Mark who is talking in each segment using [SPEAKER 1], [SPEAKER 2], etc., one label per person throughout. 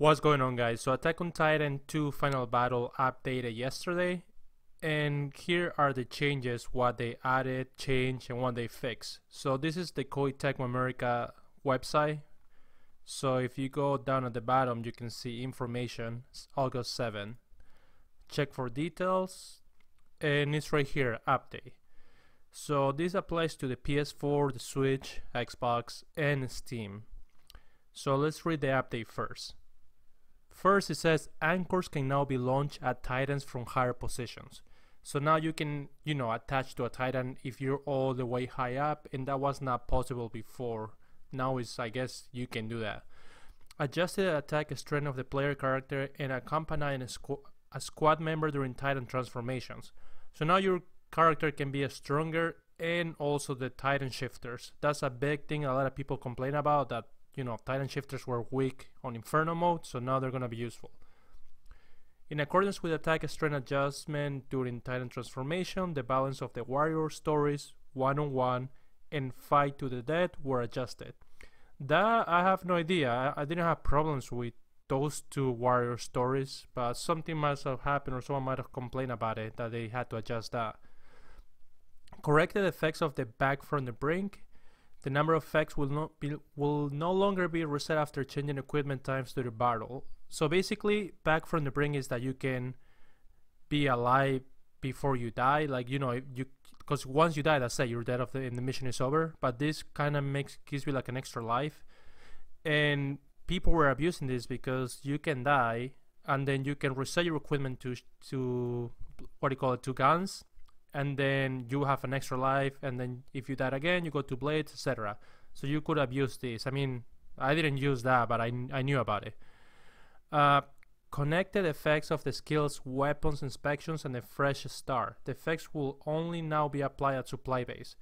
[SPEAKER 1] What's going on, guys? So Attack on Titan 2 Final Battle updated yesterday, and here are the changes, what they added, changed, and what they fixed. So this is the Koei Tecmo America website. So if you go down at the bottom, you can see information, it's August 7. Check for details, and it's right here, update. So this applies to the PS4, the Switch, Xbox, and Steam. So let's read the update first. First, it says anchors can now be launched at Titans from higher positions. So now you can, attach to a Titan if you're all the way high up, and that was not possible before. Now I guess you can do that. Adjusted attack strength of the player character and accompanying a squad member during Titan transformations. So now your character can be stronger, and also the Titan shifters. That's a big thing a lot of people complain about, that Titan shifters were weak on Inferno mode, so now they're going to be useful. In accordance with attack strength adjustment during Titan transformation, the balance of the warrior stories, one-on-one, and fight to the death were adjusted. That, I have no idea. I didn't have problems with those two warrior stories, but something must have happened, or someone might have complained about it, that they had to adjust that. Corrected effects of the back from the brink. The number of effects will no longer be reset after changing equipment times to the battle. So basically, back from the brink is that you can be alive before you die. Like, because once you die, that's it, you're dead and the mission is over. But this kind of gives you like an extra life. And people were abusing this because you can die and then you can reset your equipment to guns. And then you have an extra life, and then if you die again, you go to blades, etc. So you could abuse this. I mean, I didn't use that, but I knew about it. Connected effects of the skills, weapons, inspections, and a fresh start. The effects will only now be applied at supply base.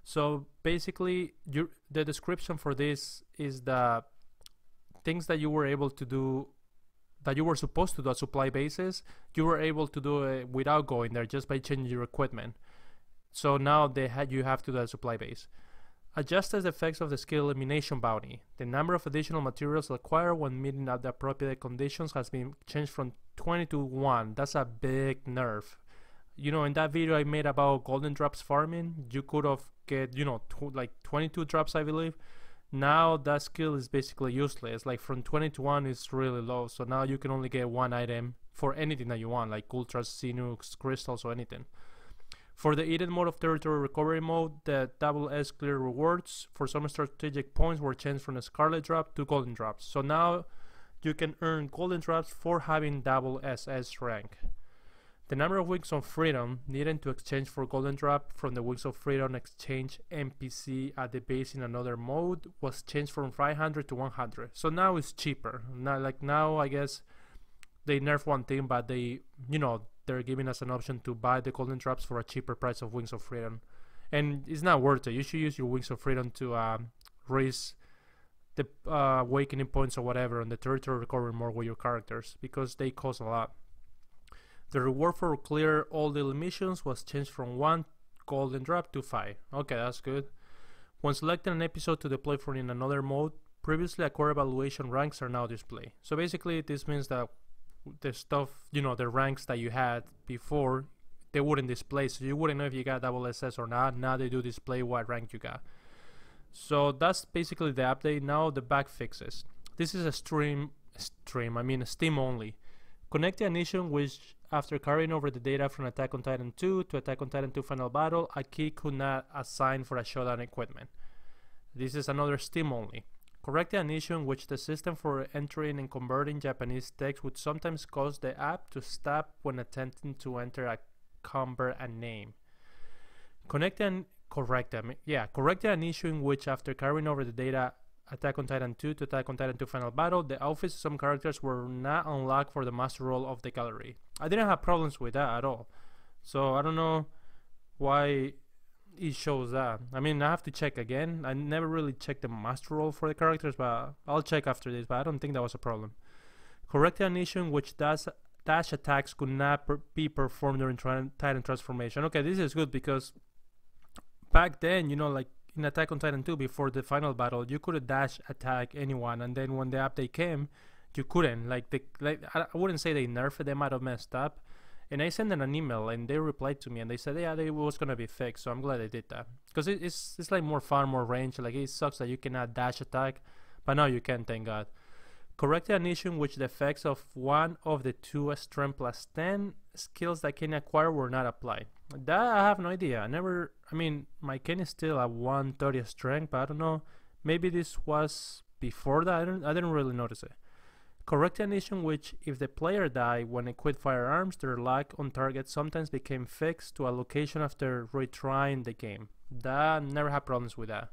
[SPEAKER 1] So basically, the description for this is the things that you were able to do, that you were supposed to do at supply bases, you were able to do it without going there, just by changing your equipment. So now you have to do at supply base. Adjusted effects of the skill elimination bounty. The number of additional materials acquired when meeting at the appropriate conditions has been changed from 20 to 1. That's a big nerf. In that video I made about golden drops farming, you could have get, like 22 drops, I believe. Now that skill is basically useless. Like from 20 to 1 is really low, so now you can only get one item for anything that you want, like ultras, sinux, crystals, or anything. For the Eden mode of territory recovery mode, the double S clear rewards for some strategic points were changed from a scarlet drop to golden drops. So now you can earn golden drops for having double SS rank. The number of Wings of Freedom needed to exchange for golden drop from the Wings of Freedom exchange NPC at the base in another mode was changed from 500 to 100. So now it's cheaper. Now I guess they nerf one thing, but they're giving us an option to buy the golden drops for a cheaper price of Wings of Freedom. And it's not worth it. You should use your Wings of Freedom to raise the awakening points or whatever on the territory recovery mode with your characters, because they cost a lot. The reward for clear all the missions was changed from 1 golden drop to 5. Okay, that's good. When selecting an episode to deploy from in another mode, previously acquired evaluation ranks are now displayed. So basically this means that the stuff, the ranks that you had before, they wouldn't display, so you wouldn't know if you got double SS or not. Now they do display what rank you got. So that's basically the update. Now the bug fixes. This is a Steam only. Connect the ignition, which after carrying over the data from Attack on Titan 2 to Attack on Titan 2 Final Battle, a key could not assign for a showdown equipment. This is another Steam only. Correct the ignition, which the system for entering and converting Japanese text would sometimes cause the app to stop when attempting to enter a convert a name. Correct the ignition, which after carrying over the data Attack on Titan 2 to Attack on Titan 2 Final Battle, the outfits of some characters were not unlocked for the master role of the gallery. I didn't have problems with that at all. So I don't know why it shows that. I mean, I have to check again. I never really checked the master role for the characters, but I'll check after this, but I don't think that was a problem. Correct the ignition, which dash attacks could not be performed during Titan transformation. Okay, this is good, because back then, like in Attack on Titan 2, before the final battle, you could dash attack anyone, and then when the update came, you couldn't. I wouldn't say they nerfed it, they might have messed up. And I sent them an email and they replied to me and they said, yeah, it was gonna be fixed. So I'm glad they did that, because it's like more fun, more range. Like, it sucks that you cannot dash attack, but now you can, thank God. Corrected an issue in which the effects of one of the two strength plus 10 skills that Kenny acquired were not applied. That I have no idea. I mean, my Kenny is still at 130 strength, but I don't know. Maybe this was before that. I didn't really notice it. Correct an issue in which if the player died when equipped firearms, their lock on target sometimes became fixed to a location after retrying the game. That never had problems with that.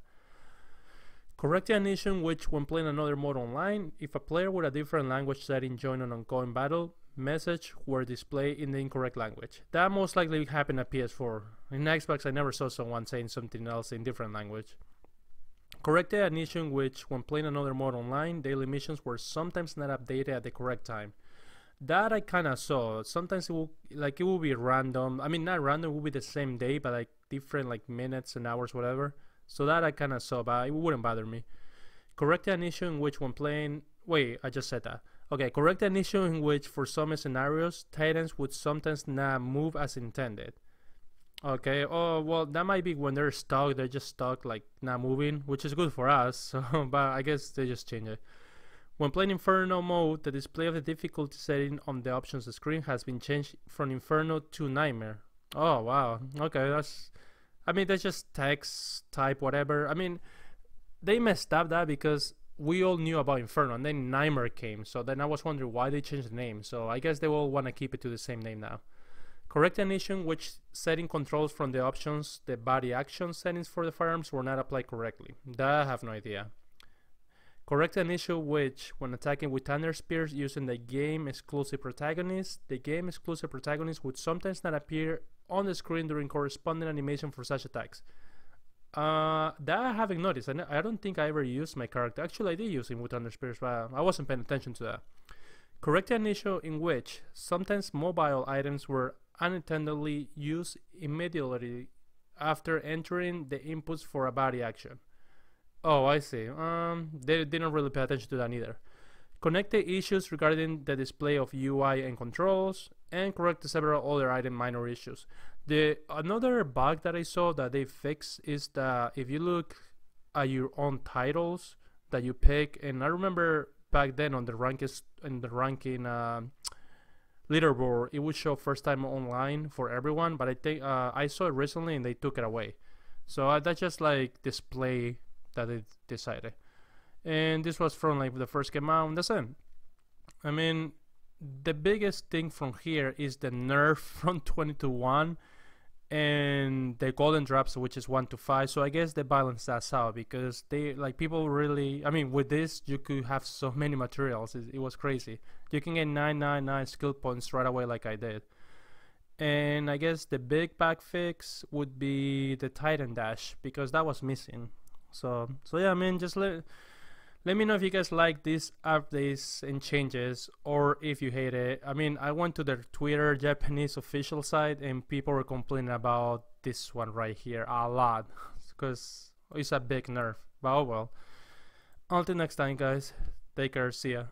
[SPEAKER 1] Correct an issue in which when playing another mode online, if a player with a different language setting joined an ongoing battle, message were displayed in the incorrect language. That most likely happened at PS4. In Xbox, I never saw someone saying something else in different language. Corrected an issue in which when playing another mode online, daily missions were sometimes not updated at the correct time. That I kinda saw. Sometimes it will be random. I mean, not random, it will be the same day, but like different like minutes and hours, whatever. So that I kinda saw, but it wouldn't bother me. Corrected an issue in which when playing... Wait, I just said that. Okay, corrected an issue in which for some scenarios, Titans would sometimes not move as intended. Okay, oh, well, that might be when they're stuck, they're just stuck, like, not moving, which is good for us, so, but I guess they just change it. When playing Inferno mode, the display of the difficulty setting on the options screen has been changed from Inferno to Nightmare. Oh, wow, okay, that's just text, type, whatever. I mean, they messed up that because we all knew about Inferno, and then Nightmare came, so then I was wondering why they changed the name, so I guess they all want to keep it to the same name now. Correct an issue which setting controls from the options, the body action settings for the firearms were not applied correctly. That I have no idea. Correct an issue which, when attacking with Thunder Spears using the game exclusive protagonist, the game exclusive protagonist would sometimes not appear on the screen during corresponding animation for such attacks. That I haven't noticed. I don't think I ever used my character. Actually, I did use him with Thunder Spears, but I wasn't paying attention to that. Correct an issue in which sometimes mobile items were unintentionally used immediately after entering the inputs for a body action. Oh, I see. They didn't really pay attention to that either. Connect the issues regarding the display of UI and controls, and correct several other item minor issues. Another bug that I saw that they fixed is that if you look at your own titles that you pick, and I remember back then on the ranking leaderboard, it would show first time online for everyone, but I think I saw it recently and they took it away. So that's just like display that they decided. And this was from like the first game out, and that's it. I mean, the biggest thing from here is the nerf from 20 to 1 and the golden drops, which is 1 to 5. So I guess they balance that out, because they like people really, I mean, with this you could have so many materials. It was crazy. You can get 999 skill points right away like I did. And I guess the big bug fix would be the Titan dash, because that was missing. So yeah, I mean, just let me know if you guys like these updates and changes, or if you hate it. I mean, I went to their Twitter Japanese official site and people were complaining about this one right here a lot, because it's a big nerf. But oh well. Until next time, guys, take care, see ya.